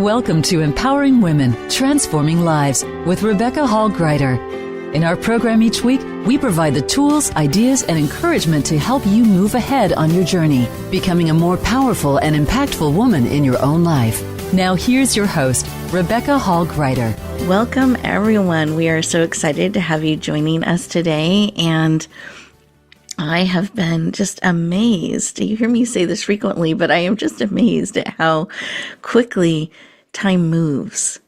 Welcome to Empowering Women, Transforming Lives with Rebecca Hall-Gruyter. In our program each week, we provide the tools, ideas, and encouragement to help you move ahead on your journey, becoming a more powerful and impactful woman in your own life. Now here's your host, Rebecca Hall-Gruyter. Welcome, everyone. We are so excited to have you joining us today, and I have been just amazed. You hear me say this frequently, but I am just amazed at how quickly time moves.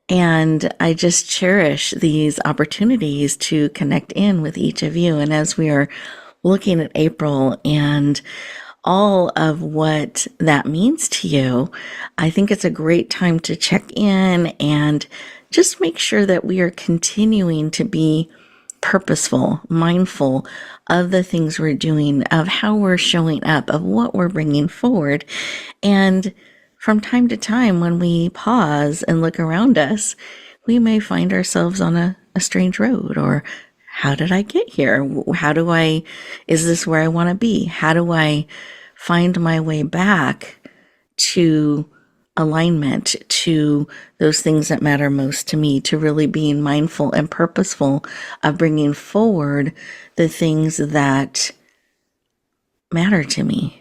And I just cherish these opportunities to connect in with each of you. And as we are looking at April and all of what that means to you, I think it's a great time to check in and just make sure that we are continuing to be purposeful, mindful of the things we're doing, of how we're showing up, of what we're bringing forward. And from time to time, when we pause and look around us, we may find ourselves on a strange road, or how did I get here? Is this where I want to be? How do I find my way back to alignment, to those things that matter most to me, to really being mindful and purposeful of bringing forward the things that matter to me.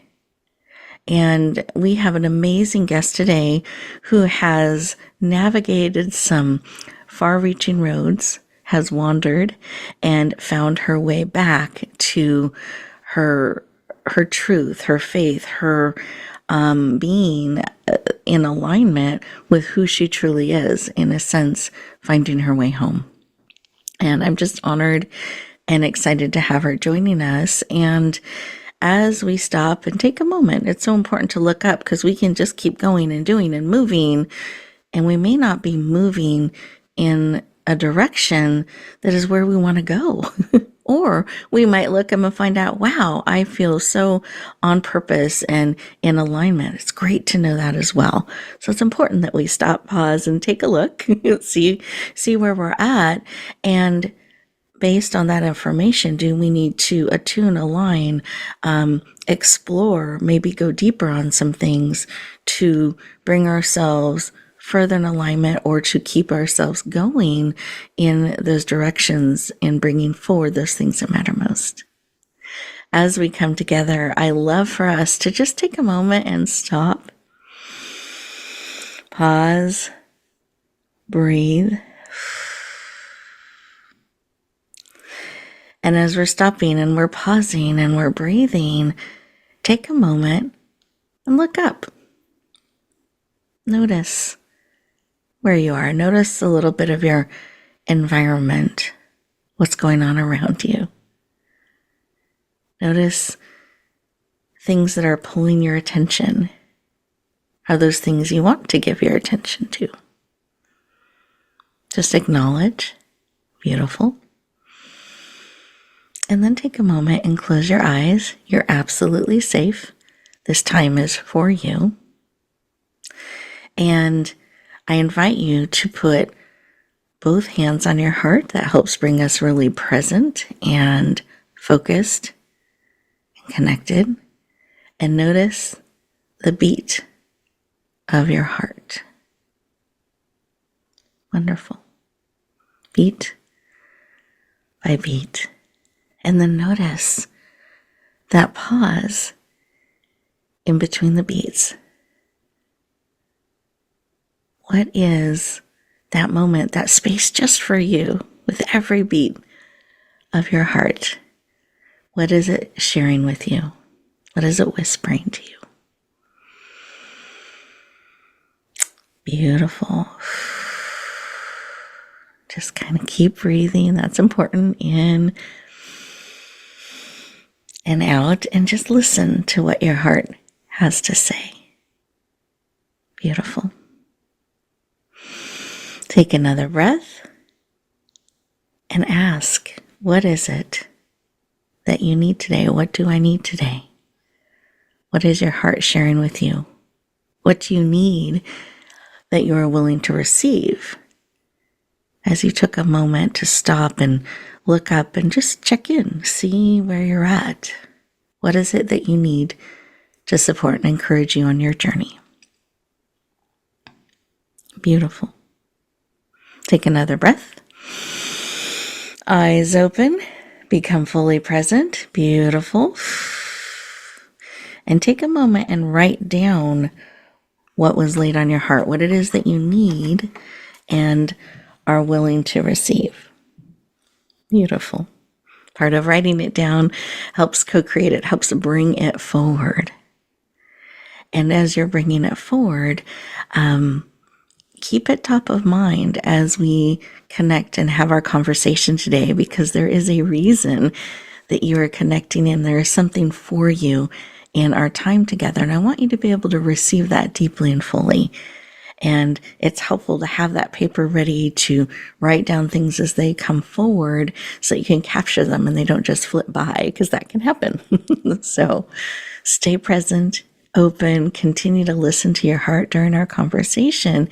And we have an amazing guest today who has navigated some far-reaching roads, has wandered and found her way back to her truth, her faith, her being in alignment with who she truly is, in a sense, finding her way home. And I'm just honored and excited to have her joining us. And as we stop and take a moment, it's so important to look up, because we can just keep going and doing and moving, and we may not be moving in a direction that is where we want to go. Or we might look up and find out, wow, I feel so on purpose and in alignment. It's great to know that as well. So it's important that we stop, pause, and take a look, see where we're at. And based on that information, do we need to attune, align, explore, maybe go deeper on some things to bring ourselves further in alignment, or to keep ourselves going in those directions and bringing forward those things that matter most. As we come together, I love for us to just take a moment and stop, pause, breathe. And as we're stopping and we're pausing and we're breathing, take a moment and look up. Notice where you are. Notice a little bit of your environment, what's going on around you. Notice things that are pulling your attention. Are those things you want to give your attention to? Just acknowledge, beautiful. And then take a moment and close your eyes. You're absolutely safe. This time is for you. And I invite you to put both hands on your heart. That helps bring us really present and focused and connected. And notice the beat of your heart. Wonderful. Beat by beat. And then notice that pause in between the beats. What is that moment, that space just for you, with every beat of your heart? What is it sharing with you? What is it whispering to you? Beautiful. Just kind of keep breathing. That's important. In and out, and just listen to what your heart has to say. Beautiful. Take another breath and ask, what is it that you need today? What do I need today? What is your heart sharing with you? What do you need that you are willing to receive? As you took a moment to stop and look up and just check in, see where you're at. What is it that you need to support and encourage you on your journey? Beautiful. Take another breath. Eyes open. Become fully present. Beautiful. And take a moment and write down what was laid on your heart, what it is that you need and are willing to receive. Beautiful. Part of writing it down helps co-create it, helps bring it forward. And as you're bringing it forward, keep it top of mind as we connect and have our conversation today, because there is a reason that you are connecting and there is something for you in our time together. And I want you to be able to receive that deeply and fully. And it's helpful to have that paper ready to write down things as they come forward so you can capture them and they don't just flip by, because that can happen. So stay present, open, continue to listen to your heart during our conversation.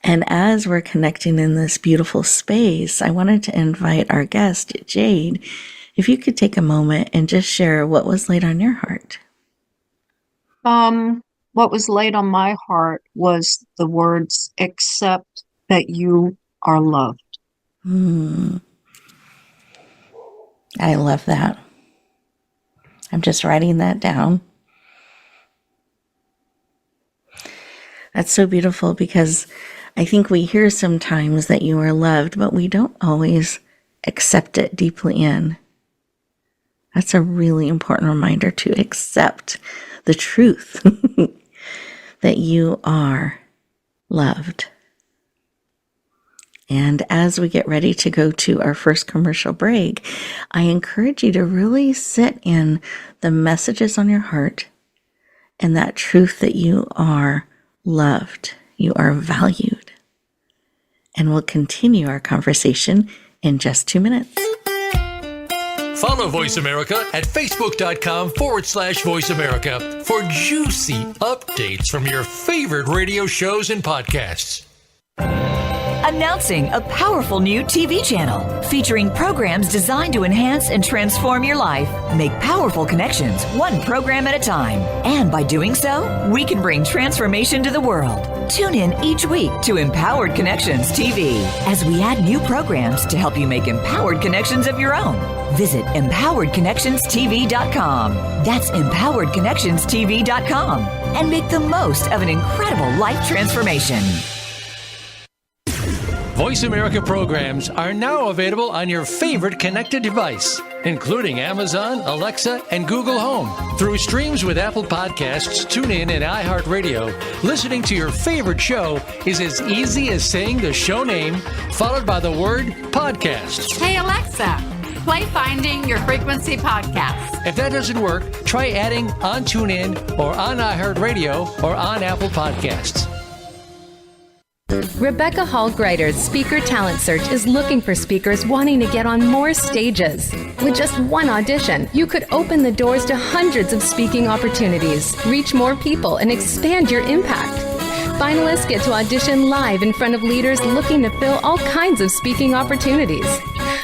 And as we're connecting in this beautiful space, I wanted to invite our guest, Jade, if you could take a moment and just share what was laid on your heart. What was laid on my heart was the words, accept that you are loved. I love that. I'm just writing that down. That's so beautiful, because I think we hear sometimes that you are loved, but we don't always accept it deeply in. That's a really important reminder to accept the truth that you are loved. And as we get ready to go to our first commercial break, I encourage you to really sit in the messages on your heart and that truth that you are loved, you are valued. And we'll continue our conversation in just 2 minutes. Follow Voice America at facebook.com/Voice America for juicy updates from your favorite radio shows and podcasts. Announcing a powerful new TV channel featuring programs designed to enhance and transform your life. Make powerful connections, one program at a time. And by doing so, we can bring transformation to the world. Tune in each week to Empowered Connections TV as we add new programs to help you make empowered connections of your own. Visit empoweredconnectionstv.com. That's empoweredconnectionstv.com. And make the most of an incredible life transformation. Voice America programs are now available on your favorite connected device, including Amazon, Alexa, and Google Home. Through streams with Apple Podcasts, TuneIn, and iHeartRadio, listening to your favorite show is as easy as saying the show name followed by the word podcast. Hey, Alexa, play Finding Your Frequency podcast. If that doesn't work, try adding on TuneIn or on iHeartRadio or on Apple Podcasts. Rebecca Hall Gruyter's Speaker Talent Search is looking for speakers wanting to get on more stages. With just one audition, you could open the doors to hundreds of speaking opportunities, reach more people, and expand your impact. Finalists get to audition live in front of leaders looking to fill all kinds of speaking opportunities.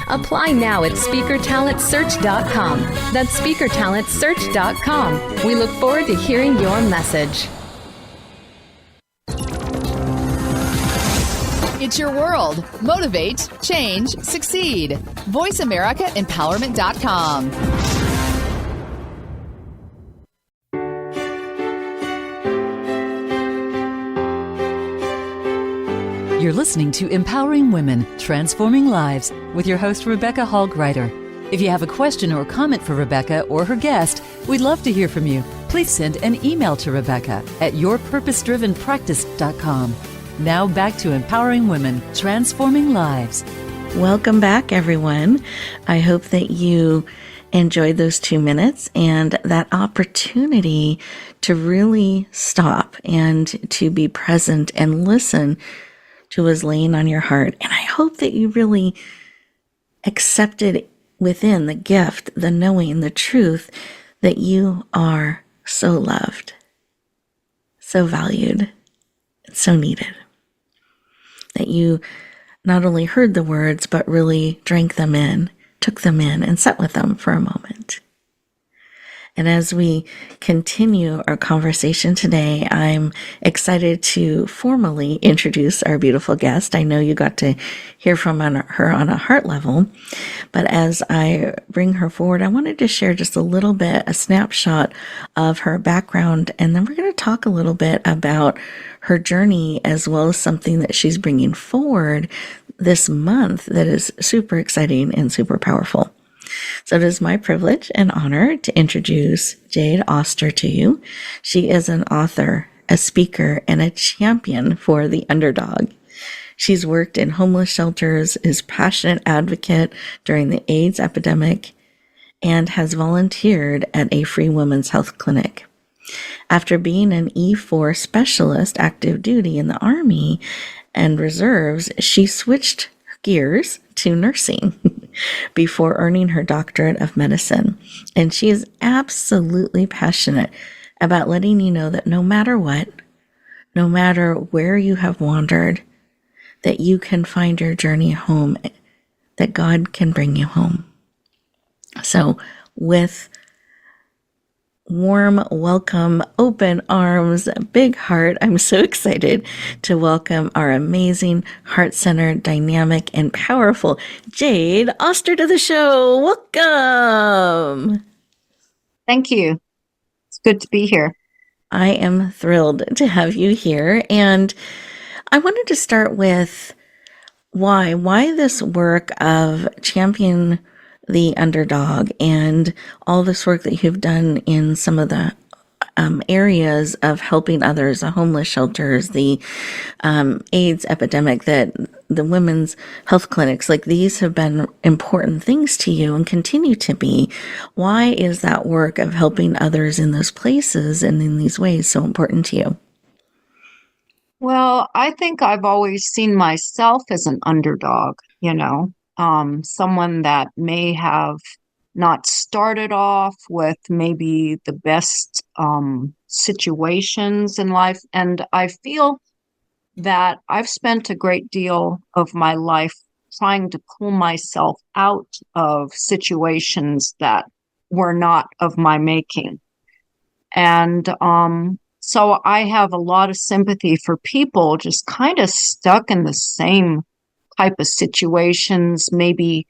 Apply now at speakertalentsearch.com. That's speakertalentsearch.com. We look forward to hearing your message. It's your world. Motivate, change, succeed. VoiceAmericaEmpowerment.com. You're listening to Empowering Women, Transforming Lives with your host, Rebecca Hall Gruyter. If you have a question or comment for Rebecca or her guest, we'd love to hear from you. Please send an email to Rebecca at yourpurposedrivenpractice.com. Now back to Empowering Women, Transforming Lives. Welcome back, everyone. I hope that you enjoyed those 2 minutes and that opportunity to really stop and to be present and listen to what was laying on your heart. And I hope that you really accepted within the gift, the knowing, the truth that you are so loved, so valued, and so needed. That you not only heard the words, but really drank them in, took them in, and sat with them for a moment. And as we continue our conversation today, I'm excited to formally introduce our beautiful guest. I know you got to hear from her on a heart level, but as I bring her forward, I wanted to share just a little bit, a snapshot of her background, and then we're going to talk a little bit about her journey as well as something that she's bringing forward this month that is super exciting and super powerful. So it is my privilege and honor to introduce Jade Oster to you. She is an author, a speaker, and a champion for the underdog. She's worked in homeless shelters, is a passionate advocate during the AIDS epidemic, and has volunteered at a free women's health clinic. After being an E4 specialist active duty in the Army and Reserves, she switched gears to nursing before earning her doctorate of medicine. And she is absolutely passionate about letting you know that no matter what, no matter where you have wandered, that you can find your journey home, that God can bring you home. So with warm welcome, open arms, big heart, I'm so excited to welcome our amazing, heart-centered, dynamic, and powerful Jade Oster to the show. Welcome. Thank you. It's good to be here. I am thrilled to have you here. And I wanted to start with why this work of championing the underdog and all this work that you've done in some of the areas of helping others, the homeless shelters, the AIDS epidemic, that the women's health clinics, like these have been important things to you and continue to be. Why is that work of helping others in those places and in these ways so important to you? Well, I think I've always seen myself as an underdog, someone that may have not started off with maybe the best situations in life. And I feel that I've spent a great deal of my life trying to pull myself out of situations that were not of my making. And so I have a lot of sympathy for people just kind of stuck in the same type of situations, maybe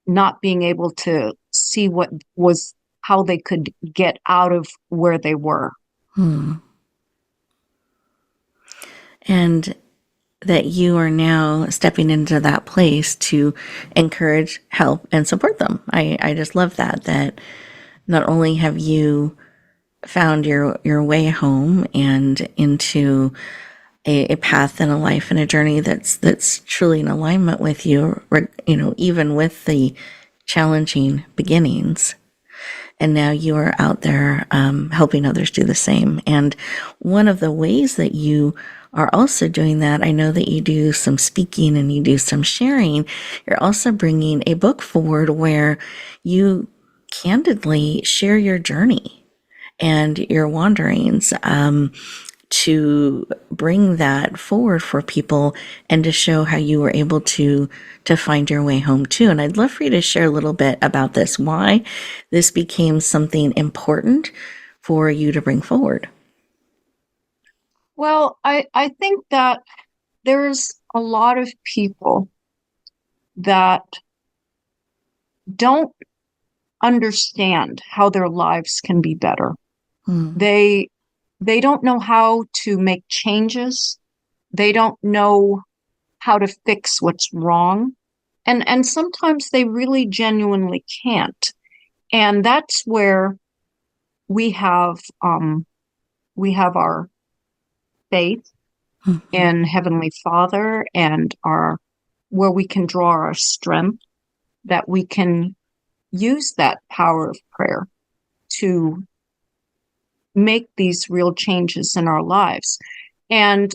not being able to see how they could get out of where they were. And that you are now stepping into that place to encourage, help, and support them. I just love that not only have you found your way home and into a path and a life and a journey that's truly in alignment with you, even with the challenging beginnings. And now you are out there helping others do the same. And one of the ways that you are also doing that, I know that you do some speaking and you do some sharing. You're also bringing a book forward where you candidly share your journey and your wanderings, to bring that forward for people and to show how you were able to find your way home too. And I'd love for you to share a little bit about this, why this became something important for you to bring forward. Well, I think that there's a lot of people that don't understand how their lives can be better. They don't know how to make changes. They don't know how to fix what's wrong. And sometimes they really genuinely can't. And that's where we have our faith in Heavenly Father and where we can draw our strength, that we can use that power of prayer to make these real changes in our lives. And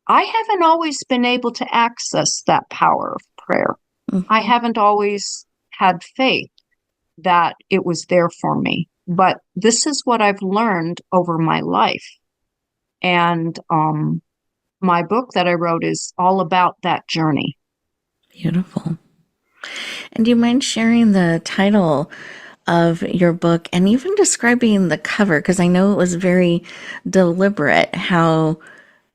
I haven't always been able to access that power of prayer. I haven't always had faith that it was there for me. But this is what I've learned over my life. And my book that I wrote is all about that journey. Beautiful. And do you mind sharing the title of your book and even describing the cover, because I know it was very deliberate how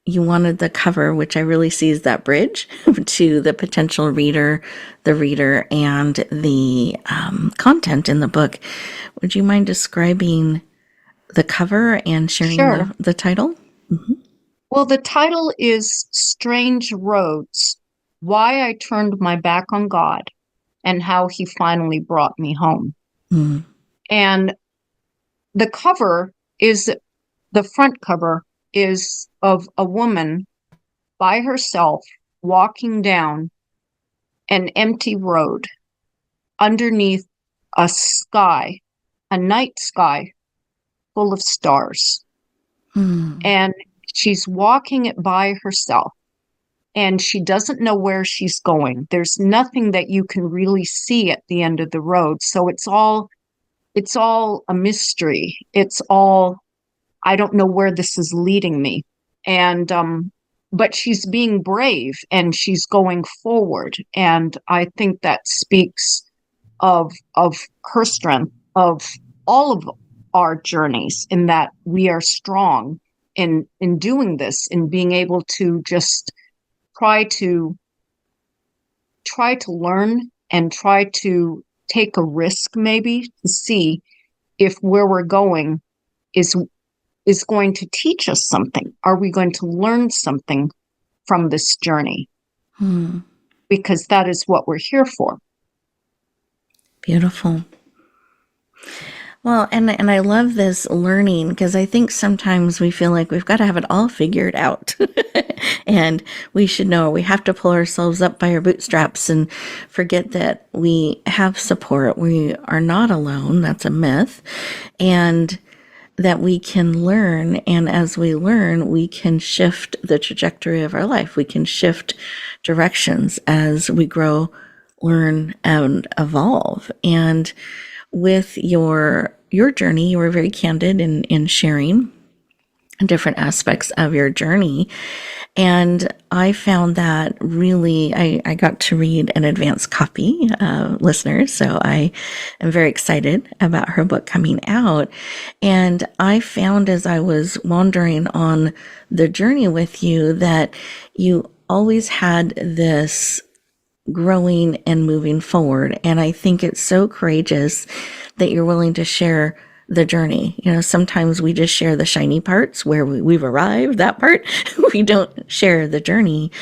you wanted the cover, which I really see as that bridge to the potential reader, the reader, and the content in the book. Would you mind describing the cover and sharing Sure. the title? Well, the title is Strange Roads: Why I Turned My Back on God and How He Finally Brought Me Home. Mm. And the cover is, the front cover is of a woman by herself walking down an empty road underneath a sky, a night sky full of stars. Mm. And she's walking it by herself. And she doesn't know where she's going. There's nothing that you can really see at the end of the road. So it's all a mystery. It's all, I don't know where this is leading me. And but she's being brave and she's going forward. And I think that speaks of her strength, of all of our journeys, in that we are strong in doing this, in being able to just try to learn and try to take a risk, maybe, to see if where we're going is going to teach us something. Are we going to learn something from this journey? Mm. Because that is what we're here for. Beautiful. Well, and I love this learning, because I think sometimes we feel like we've got to have it all figured out and we should know, we have to pull ourselves up by our bootstraps and forget that we have support. We are not alone. That's a myth. And that we can learn. And as we learn, we can shift the trajectory of our life. We can shift directions as we grow, learn, and evolve. And with your journey, you were very candid in sharing different aspects of your journey. And I found that really, I got to read an advanced copy, listeners. So I am very excited about her book coming out. And I found, as I was wandering on the journey with you, that you always had this growing and moving forward. And I think it's so courageous that you're willing to share the journey. You know, sometimes we just share the shiny parts where we've arrived, that part. We don't share the journey.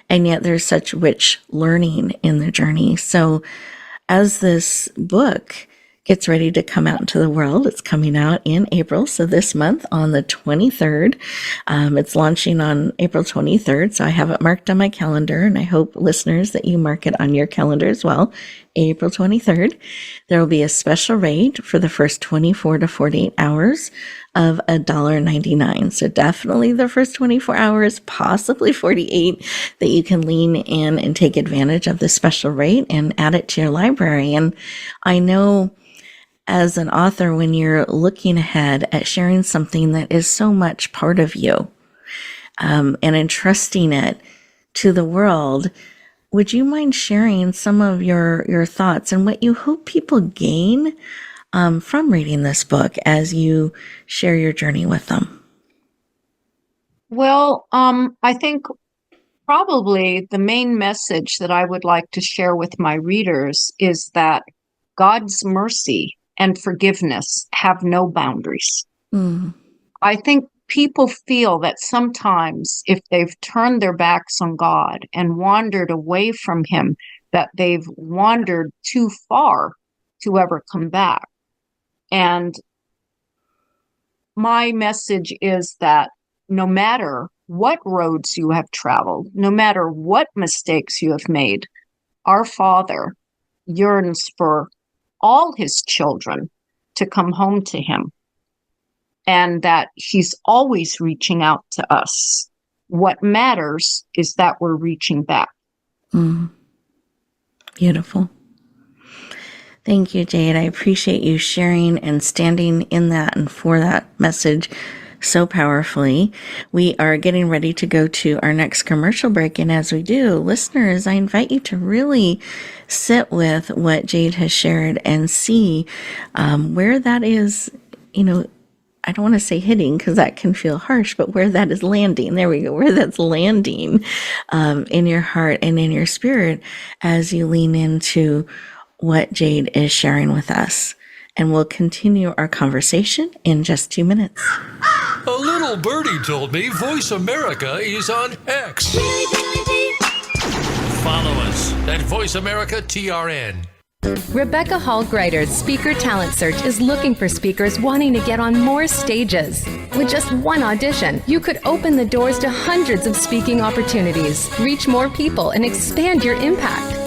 And yet there's such rich learning in the journey. So as this book gets ready to come out into the world, it's coming out in April. So this month on the 23rd, it's launching on April 23rd. So I have it marked on my calendar, and I hope, listeners, that you mark it on your calendar as well. April 23rd, there will be a special rate for the first 24 to 48 hours of $1.99. So definitely the first 24 hours, possibly 48, that you can lean in and take advantage of this special rate and add it to your library. And I know, as an author, when you're looking ahead at sharing something that is so much part of you, and entrusting it to the world, would you mind sharing some of your thoughts and what you hope people gain from reading this book as you share your journey with them? Well, I think probably the main message that I would like to share with my readers is that God's mercy and forgiveness have no boundaries. Mm. I think people feel that sometimes if they've turned their backs on God and wandered away from Him, that they've wandered too far to ever come back. And my message is that no matter what roads you have traveled, no matter what mistakes you have made, our Father yearns for all His children to come home to Him, and that He's always reaching out to us. What matters is that we're reaching back. Mm. Beautiful. Thank you, Jade. I appreciate you sharing and standing in that and for that message so powerfully. We are getting ready to go to our next commercial break. And as we do, listeners, I invite you to really sit with what Jade has shared and see where that is, I don't want to say hitting because that can feel harsh, but where that is landing. There we go. Where that's landing in your heart and in your spirit as you lean into what Jade is sharing with us. And we'll continue our conversation in just 2 minutes. A little birdie told me Voice America is on X. Follow us at Voice America TRN. Rebecca Hall Gruyter's Speaker Talent Search is looking for speakers wanting to get on more stages. With just one audition, you could open the doors to hundreds of speaking opportunities, reach more people, and expand your impact.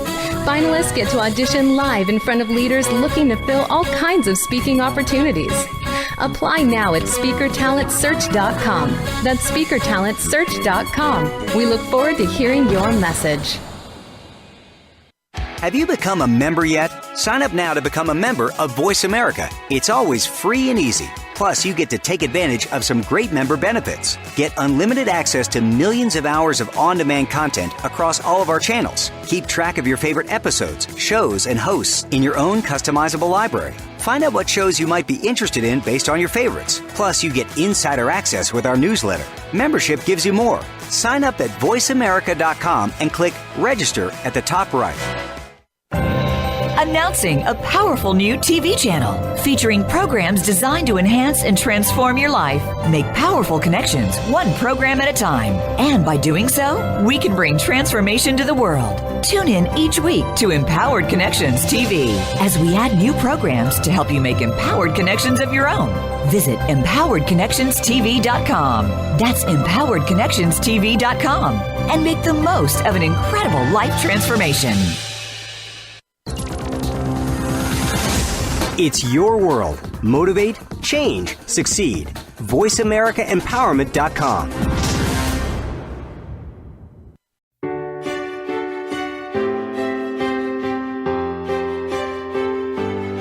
Finalists get to audition live in front of leaders looking to fill all kinds of speaking opportunities. Apply now at speakertalentsearch.com. That's speakertalentsearch.com. We look forward to hearing your message. Have you become a member yet? Sign up now to become a member of Voice America. It's always free and easy. Plus, you get to take advantage of some great member benefits. Get unlimited access to millions of hours of on-demand content across all of our channels. Keep track of your favorite episodes, shows, and hosts in your own customizable library. Find out what shows you might be interested in based on your favorites. Plus, you get insider access with our newsletter. Membership gives you more. Sign up at voiceamerica.com and click register at the top right. Announcing a powerful new TV channel featuring programs designed to enhance and transform your life. Make powerful connections, one program at a time. And by doing so, we can bring transformation to the world. Tune in each week to Empowered Connections TV as we add new programs to help you make empowered connections of your own. Visit empoweredconnectionstv.com. That's empoweredconnectionstv.com. And make the most of an incredible life transformation. It's your world. Motivate, change, succeed. VoiceAmericaEmpowerment.com.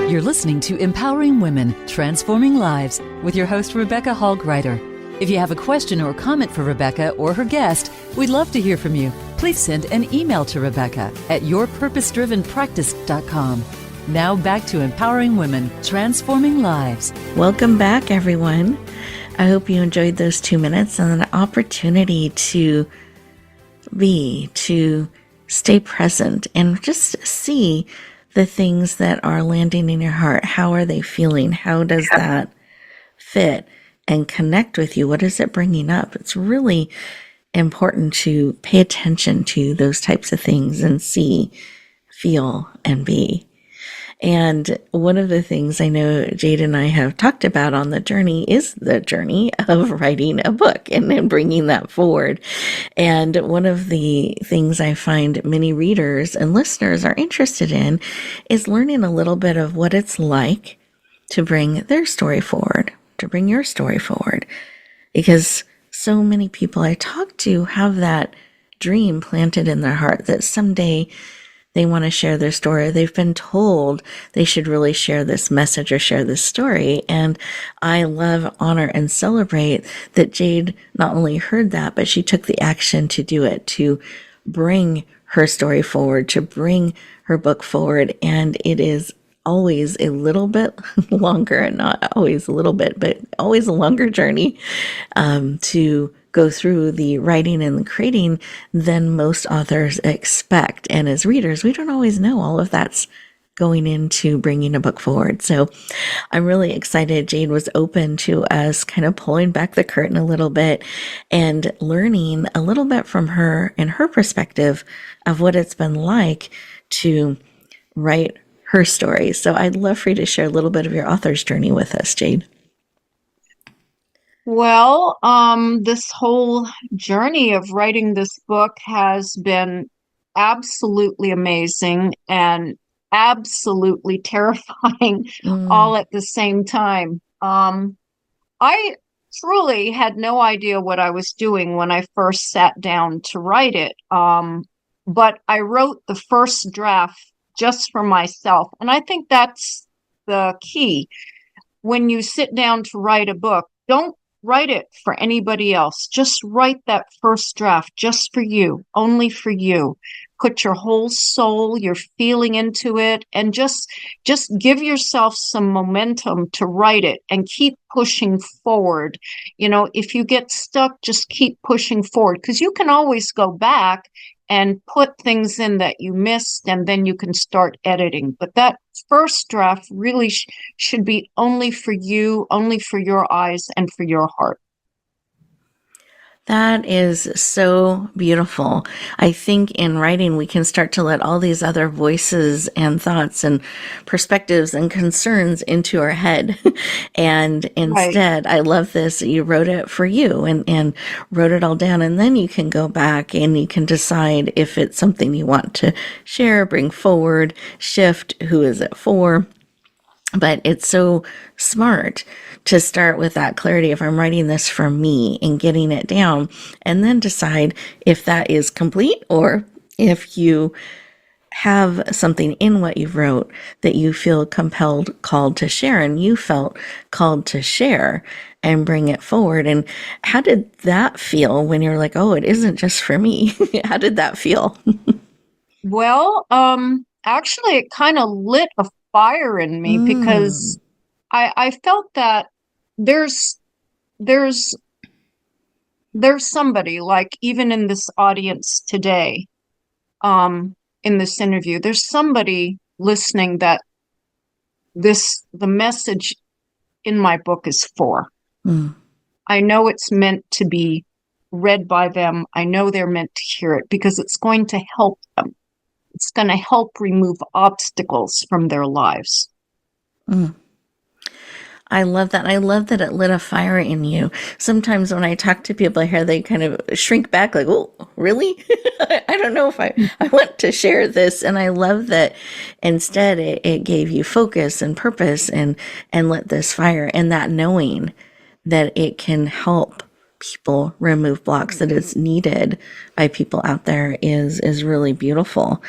You're listening to Empowering Women, Transforming Lives with your host, Rebecca Hall Gruyter. If you have a question or comment for Rebecca or her guest, we'd love to hear from you. Please send an email to Rebecca at yourpurposedrivenpractice.com. Now back to Empowering Women, Transforming Lives. Welcome back, everyone. I hope you enjoyed those 2 minutes and an opportunity to stay present and just see the things that are landing in your heart. How are they feeling? How does that fit and connect with you? What is it bringing up? It's really important to pay attention to those types of things and see, feel, and be. And one of the things I know Jade and I have talked about on the journey is the journey of writing a book and then bringing that forward. And one of the things I find many readers and listeners are interested in is learning a little bit of what it's like to bring their story forward, to bring your story forward. Because so many people I talk to have that dream planted in their heart that someday they want to share their story. They've been told they should really share this message or share this story. And I love, honor, and celebrate that Jade not only heard that, but she took the action to do it, to bring her story forward, to bring her book forward. And it is always a little bit longer, and not always a little bit, but always a longer journey to go through the writing and the creating than most authors expect. And as readers, we don't always know all of that's going into bringing a book forward. So I'm really excited Jade was open to us kind of pulling back the curtain a little bit and learning a little bit from her and her perspective of what it's been like to write her story. So I'd love for you to share a little bit of your author's journey with us, Jade. Well, this whole journey of writing this book has been absolutely amazing and absolutely terrifying all at the same time. I truly had no idea what I was doing when I first sat down to write it. But I wrote the first draft just for myself. And I think that's the key. When you sit down to write a book, don't write it for anybody else. Just write that first draft just for you, only for you. Put your whole soul, your feeling into it, and just give yourself some momentum to write it and keep pushing forward. If you get stuck, just keep pushing forward, because you can always go back and put things in that you missed, and then you can start editing. But that first draft really should be only for you, only for your eyes and for your heart. That is so beautiful. I think in writing, we can start to let all these other voices and thoughts and perspectives and concerns into our head. And instead, I love this. You wrote it for you and wrote it all down. And then you can go back and you can decide if it's something you want to share, bring forward, shift, who is it for. But it's so smart to start with that clarity. If I'm writing this for me and getting it down, and then decide if that is complete, or if you have something in what you wrote that you feel called to share, and you felt called to share and bring it forward. And how did that feel when you're like, oh, it isn't just for me? How did that feel? Well, actually, it kind of lit a fire in me, because I felt that there's somebody, like, even in this audience today, in this interview, there's somebody listening that the message in my book is for. I know it's meant to be read by them. I know they're meant to hear it, because it's going to help them. It's going to help remove obstacles from their lives. I love that. I love that it lit a fire in you. Sometimes when I talk to people, I hear they kind of shrink back like, oh, really? I don't know if I want to share this. And I love that instead it gave you focus and purpose and lit this fire, and that knowing that it can help people remove blocks, that it's needed by people out there is really beautiful.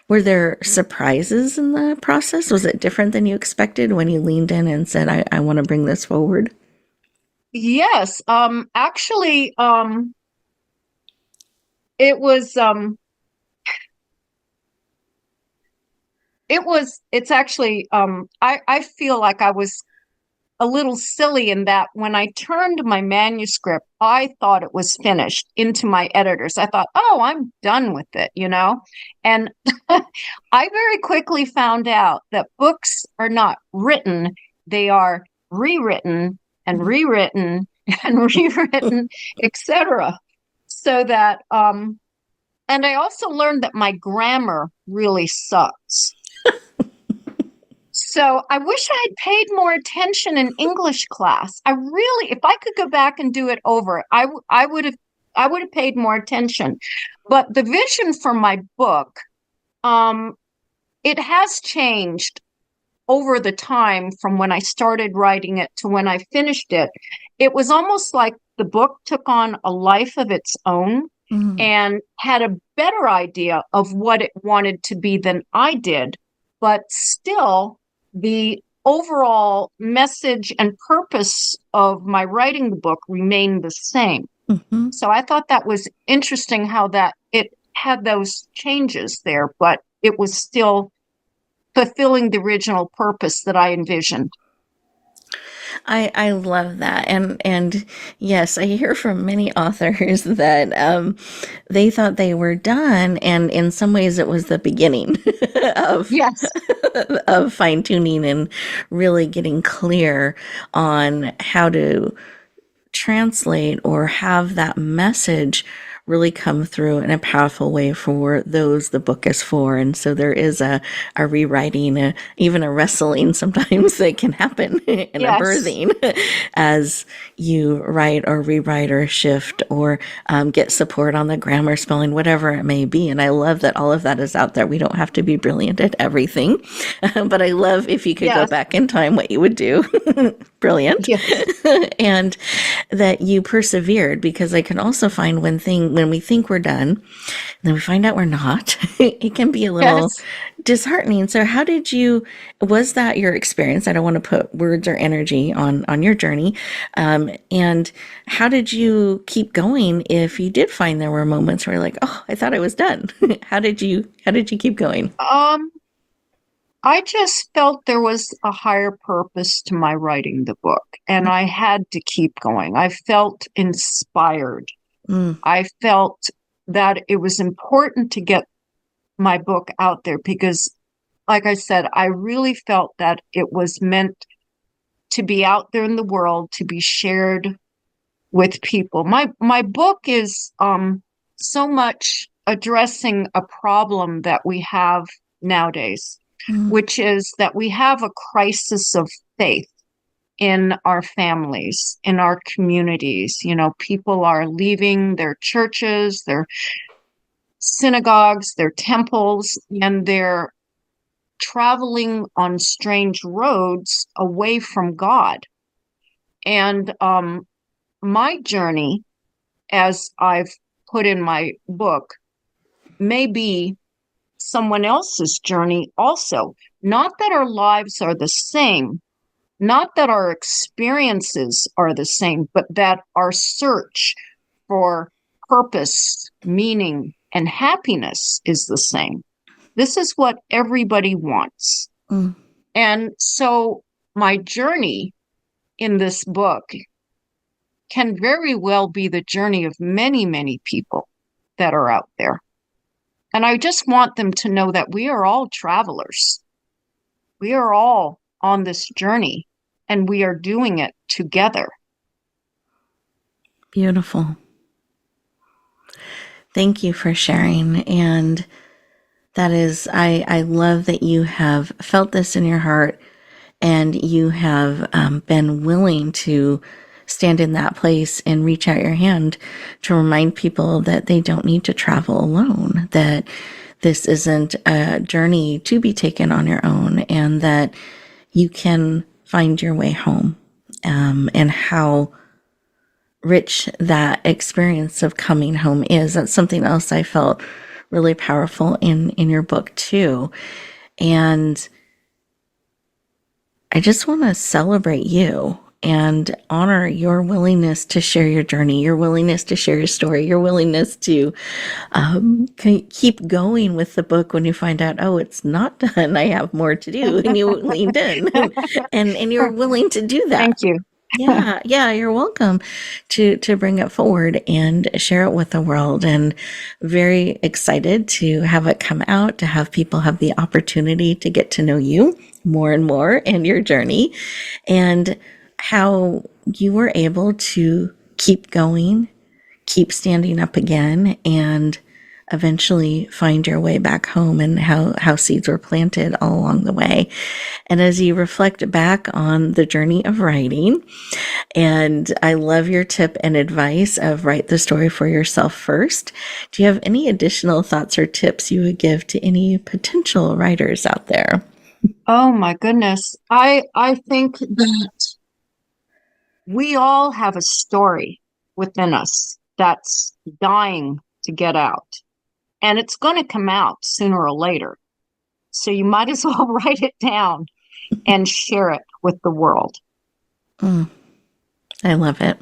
Were there surprises in the process? Was it different than you expected when you leaned in and said, I want to bring this forward? Yes. Actually, it's actually, I feel like I was a little silly in that when I turned my manuscript, I thought it was finished, into my editors. I thought, oh, I'm done with it, And I very quickly found out that books are not written. They are rewritten and rewritten and rewritten, etc. So that, and I also learned that my grammar really sucks. So I wish I had paid more attention in English class. If I could go back and do it over, I would have paid more attention. But the vision for my book, it has changed over the time from when I started writing it to when I finished it. It was almost like the book took on a life of its own and had a better idea of what it wanted to be than I did. But still, the overall message and purpose of my writing the book remained the same. So I thought that was interesting, how that it had those changes there, but it was still fulfilling the original purpose that I envisioned. I love that. And yes, I hear from many authors that they thought they were done, and in some ways it was the beginning of of fine-tuning and really getting clear on how to translate or have that message really come through in a powerful way for those the book is for. And so there is a rewriting, even a wrestling sometimes that can happen in a birthing as you write or rewrite or shift or get support on the grammar, spelling, whatever it may be. And I love that all of that is out there. We don't have to be brilliant at everything, but I love if you could go back in time, what you would do. Brilliant. And that you persevered, because I can also find when we think we're done, and then we find out we're not, it can be a little disheartening. So was that your experience? I don't want to put words or energy on your journey. And how did you keep going if you did find there were moments where you're like, oh, I thought I was done? How did you keep going? I just felt there was a higher purpose to my writing the book, and I had to keep going. I felt inspired. I felt that it was important to get my book out there because, like I said, I really felt that it was meant to be out there in the world, to be shared with people. My book is so much addressing a problem that we have nowadays, which is that we have a crisis of faith in our families, in our communities. You know, people are leaving their churches, their synagogues, their temples, and they're traveling on strange roads away from God. And my journey, as I've put in my book, may be someone else's journey also. Not that our lives are the same, not that our experiences are the same, but that our search for purpose, meaning, and happiness is the same. This is what everybody wants. And so my journey in this book can very well be the journey of many, many people that are out there. And I just want them to know that we are all travelers. We are all on this journey, and we are doing it together. Beautiful. Thank you for sharing. And that is, I love that you have felt this in your heart, and you have been willing to stand in that place and reach out your hand to remind people that they don't need to travel alone, that this isn't a journey to be taken on your own, and that you can find your way home, and how rich that experience of coming home is. That's something else I felt really powerful in your book too. And I just want to celebrate you and honor your willingness to share your journey, your willingness to share your story, your willingness to keep going with the book when you find out, oh, it's not done, I have more to do, and you leaned in and you're willing to do that. Thank you. Yeah, you're welcome to bring it forward and share it with the world. And very excited to have it come out, to have people have the opportunity to get to know you more and more and your journey, and how you were able to keep going, keep standing up again, and eventually find your way back home, and how seeds were planted all along the way. And as you reflect back on the journey of writing, and I love your tip and advice of write the story for yourself first. Do you have any additional thoughts or tips you would give to any potential writers out there? Oh my goodness. I think that we all have a story within us that's dying to get out. And it's going to come out sooner or later. So you might as well write it down and share it with the world. I love it.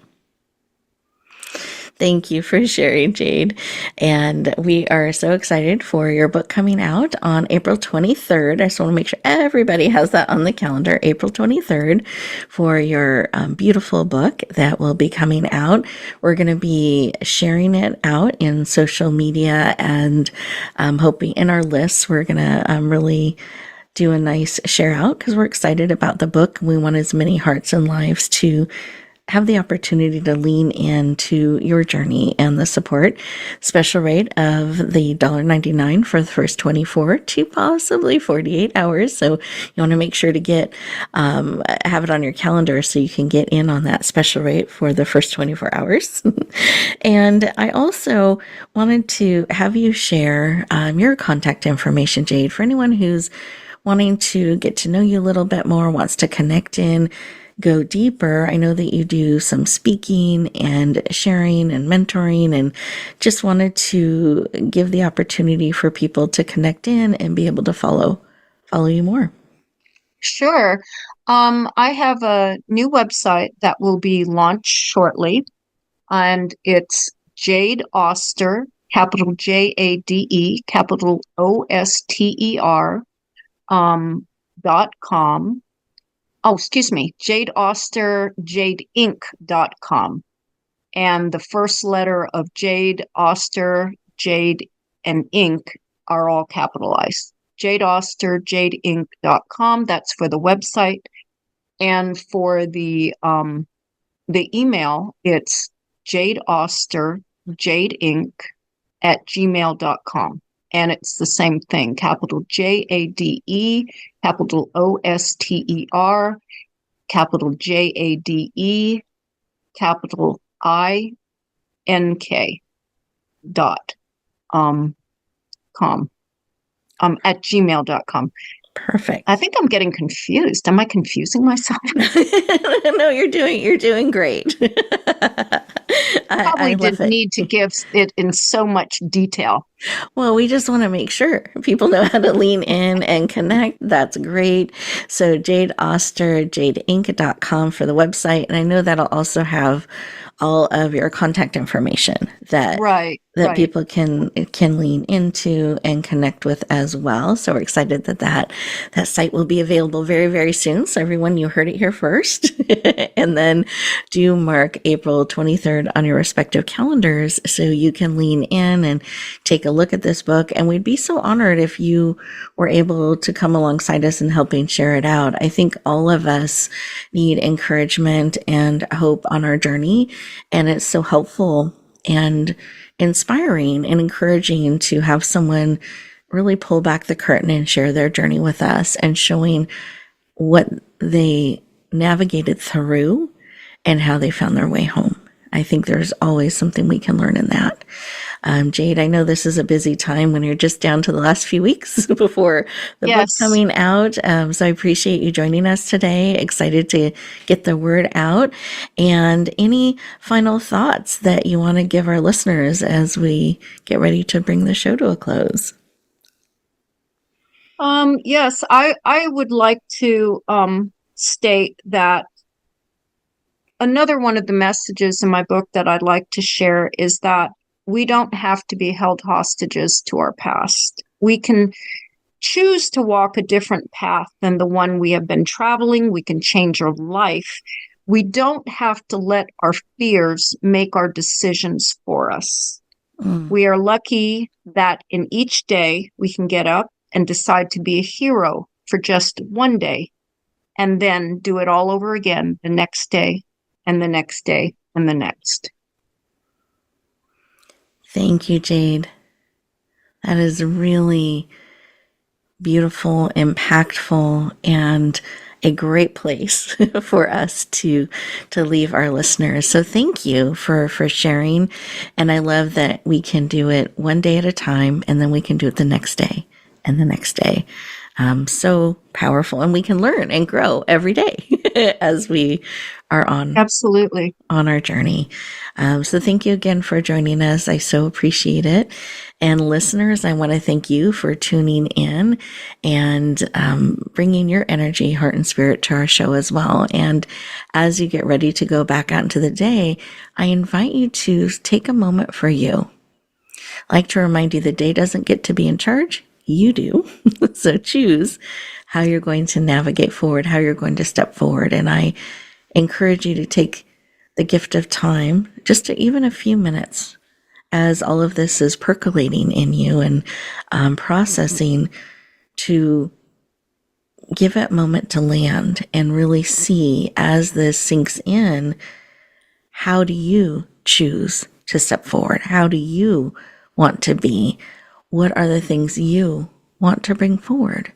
Thank you for sharing, Jade. And we are so excited for your book coming out on April 23rd. I just want to make sure everybody has that on the calendar, April 23rd, for your beautiful book that will be coming out. We're going to be sharing it out in social media, and hoping in our lists, we're going to really do a nice share out, because we're excited about the book. We want as many hearts and lives to have the opportunity to lean into your journey and the support. Special rate of the $1.99 for the first 24 to possibly 48 hours. So you want to make sure to have it on your calendar so you can get in on that special rate for the first 24 hours. And I also wanted to have you share your contact information, Jade, for anyone who's wanting to get to know you a little bit more, wants to connect in go deeper, I know that you do some speaking and sharing and mentoring, and just wanted to give the opportunity for people to connect in and be able to follow you more. Sure. I have a new website that will be launched shortly, and it's Jade Oster, capital JADE, capital OSTER, .com. Oh, excuse me, Jade Oster, jadeinc.com. And the first letter of Jade, Oster, Jade, and Inc. are all capitalized. Jade Oster, jadeinc.com. That's for the website. And for the email, it's Jade Oster, jadeinc @gmail.com. And it's the same thing, capital JADE, capital OSTER, capital JADE, capital INK .com at gmail.com. Perfect. I think I'm getting confused. Am I confusing myself? No, you're doing great. Probably didn't need to give it in so much detail. Well, we just want to make sure people know how to lean in and connect. That's great. So Jade Oster, jadeinc.com for the website. And I know that'll also have all of your contact information that people can lean into and connect with as well. So we're excited that site will be available very, very soon. So everyone, you heard it here first. And then do mark April 23rd on your respective calendars so you can lean in and take a look at this book. And we'd be so honored if you were able to come alongside us in helping share it out. I think all of us need encouragement and hope on our journey. And it's so helpful and inspiring and encouraging to have someone really pull back the curtain and share their journey with us and showing what they navigated through and how they found their way home. I think there's always something we can learn in that. Jade, I know this is a busy time when you're just down to the last few weeks before the book's coming out. So I appreciate you joining us today. Excited to get the word out. And any final thoughts that you want to give our listeners as we get ready to bring the show to a close? Yes, I would like to state that another one of the messages in my book that I'd like to share is that we don't have to be held hostages to our past. We can choose to walk a different path than the one we have been traveling. We can change our life. We don't have to let our fears make our decisions for us. We are lucky that in each day we can get up and decide to be a hero for just one day and then do it all over again the next day and the next day and the next. Thank you, Jade. That is really beautiful, impactful, and a great place for us to leave our listeners. So thank you for sharing. And I love that we can do it one day at a time, and then we can do it the next day and the next day. So powerful, and we can learn and grow every day as we are on our journey. So thank you again for joining us. I so appreciate it. And listeners, I want to thank you for tuning in and bringing your energy, heart, and spirit to our show as well. And as you get ready to go back out into the day, I invite you to take a moment for you. I like to remind you the day doesn't get to be in charge. You do. So choose how you're going to navigate forward, how you're going to step forward. And I encourage you to take the gift of time, just even a few minutes, as all of this is percolating in you and processing, to give it a moment to land and really see, as this sinks in, how do you choose to step forward? How do you want to be? What are the things you want to bring forward?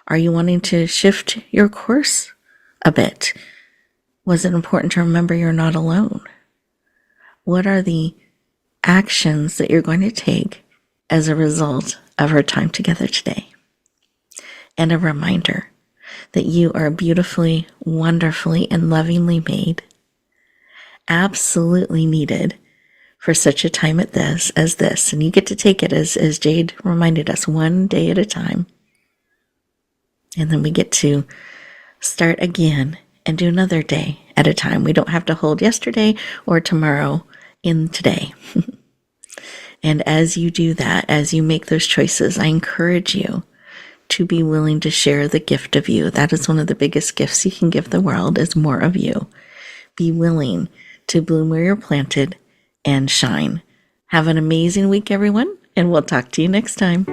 Are you wanting to shift your course a bit? Was it important to remember you're not alone? What are the actions that you're going to take as a result of our time together today? And a reminder, that you are beautifully, wonderfully, and lovingly made, absolutely needed for such a time as this. And you get to take it, as Jade reminded us, one day at a time. And then we get to start again and do another day at a time. We don't have to hold yesterday or tomorrow in today. And as you do that, as you make those choices, I encourage you to be willing to share the gift of you. That is one of the biggest gifts you can give the world, is more of you. Be willing to bloom where you're planted and shine. Have an amazing week, everyone, and we'll talk to you next time.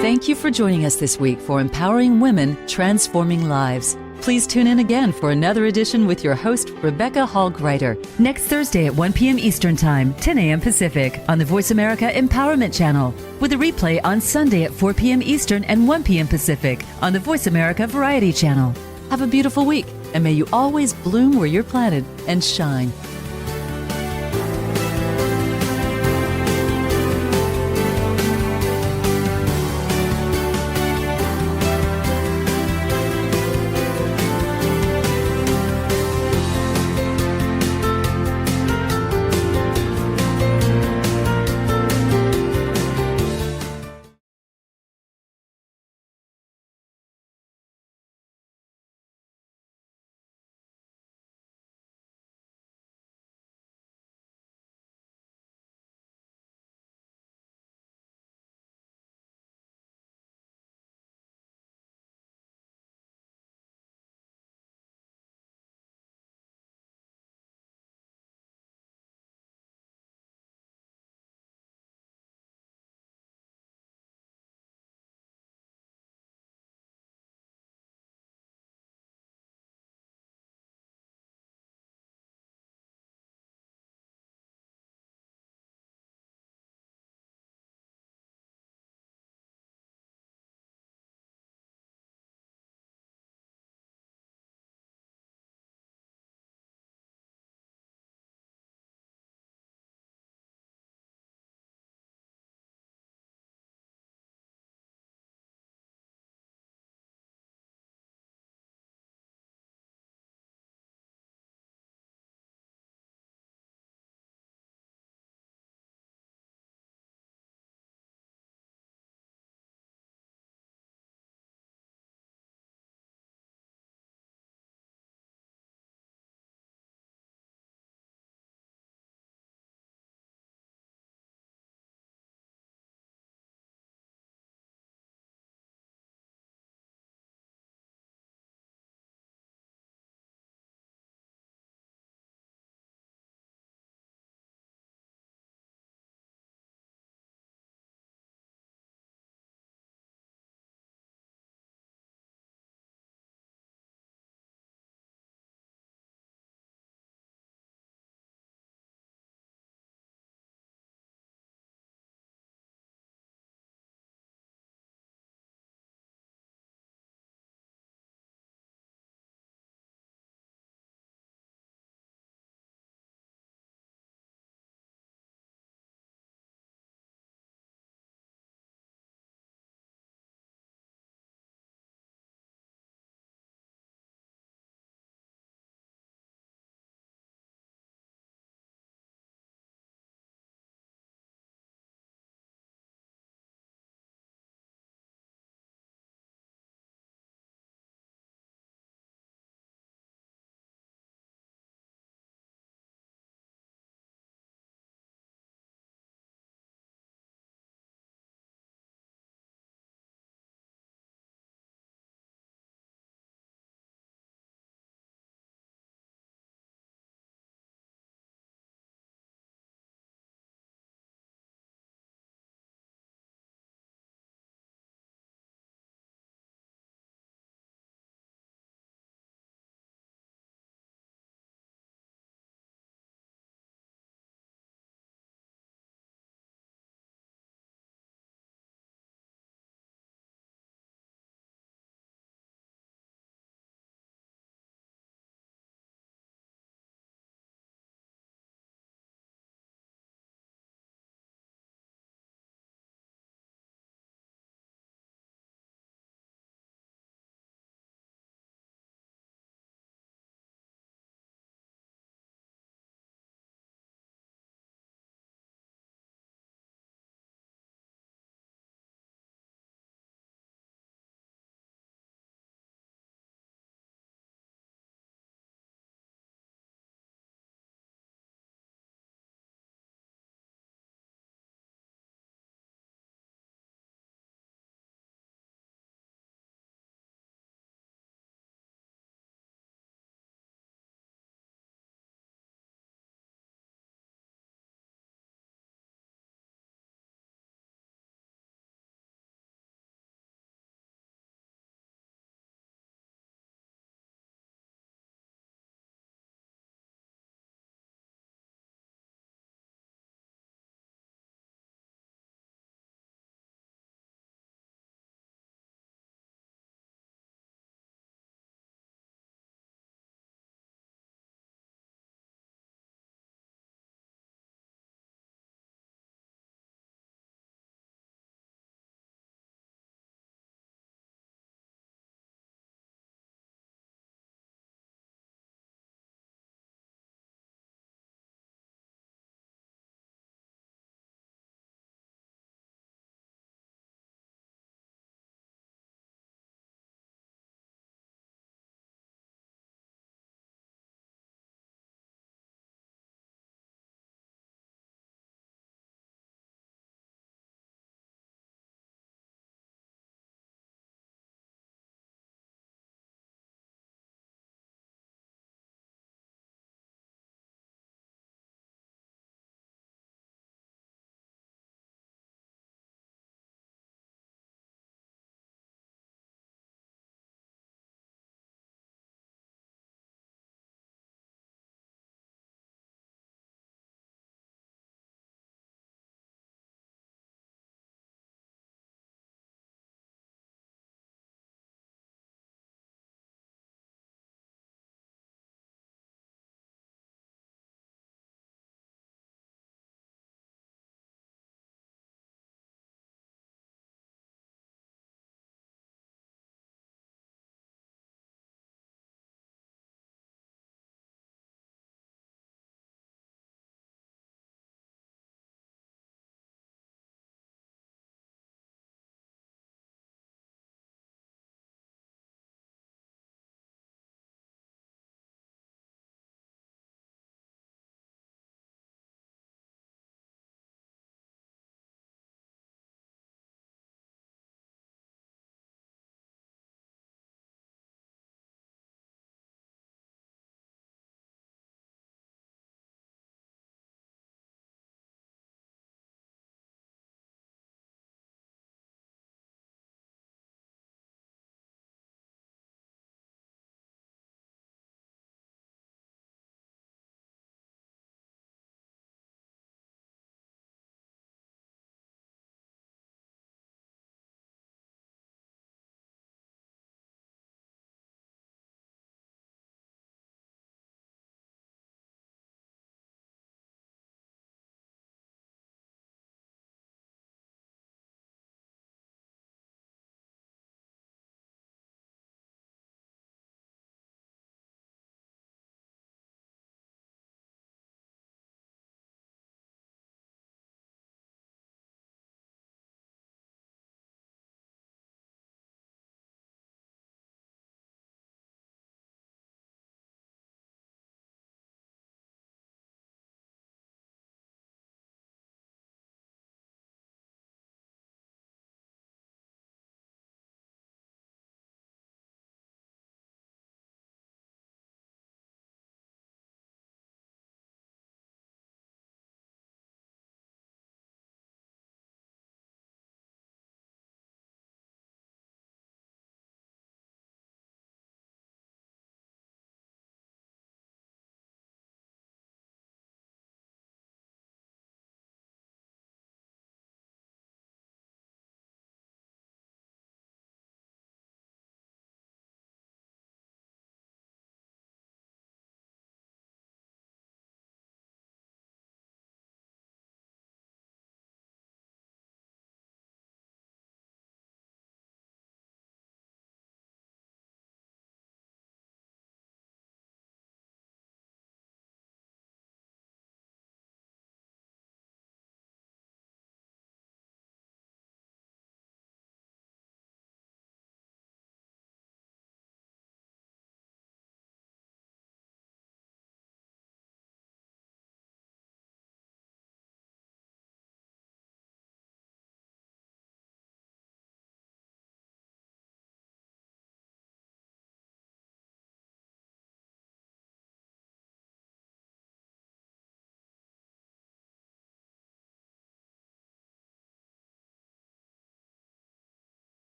Thank you for joining us this week for Empowering Women, Transforming Lives. Please tune in again for another edition with your host, Rebecca Hall-Gruyter, next Thursday at 1 p.m. Eastern Time, 10 a.m. Pacific, on the Voice America Empowerment Channel, with a replay on Sunday at 4 p.m. Eastern and 1 p.m. Pacific on the Voice America Variety Channel. Have a beautiful week, and may you always bloom where you're planted and shine.